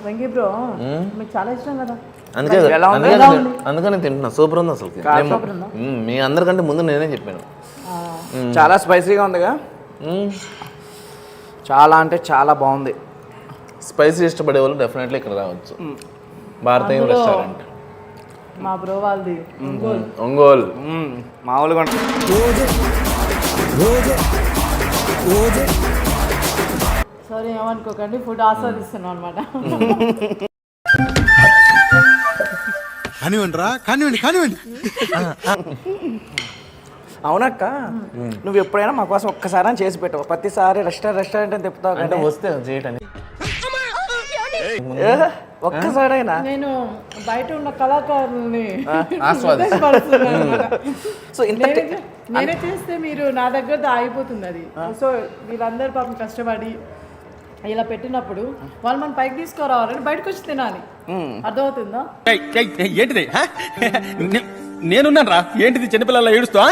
Venky bro మీకు చాలా ఇష్టం కదా. అందుకని తింటున్నా. సూపర్ ఉంది అసలు. మీ అందరికంటే ముందు నేనే చెప్పాను. చాలా స్పైసీగా ఉందిగా. చాలా అంటే చాలా బాగుంది. స్పైసీ ఇష్టపడే వాళ్ళు డెఫినెట్లీ ఇక్కడ రావచ్చు. భారతీయ రెస్టారెంట్. మా బ్రో వాళ్ళది ఒంగోలు. మామూలుగా సారీ ఏమనుకోకండి, ఫుడ్ ఆస్వాదిస్తున్నాం అనమాట. కానివ్వండి. అవునక్క, నువ్వు ఎప్పుడైనా మా కోసం ఒక్కసారి చేసి పెట్టావు. ప్రతిసారి రెస్టారెంట్ అని తిప్పుతావు అంటే వస్తే చేయటని. ఒక్కసారైనా నేను బయట ఉన్న కళాకారుల్ని సో నేనే చేస్తే మీరు నా దగ్గర ఆగిపోతుంది అది. సో వీళ్ళందరూ పాపం కష్టపడి ఇలా పెట్టినప్పుడు వాళ్ళు మనం పైకి తీసుకురావాలని బయటకు వచ్చి తినాలి. అర్థమవుతుందా? ఏంటిది నేనున్నాను రా. ఏంటిది చిన్నపిల్లల ఏడుస్తా?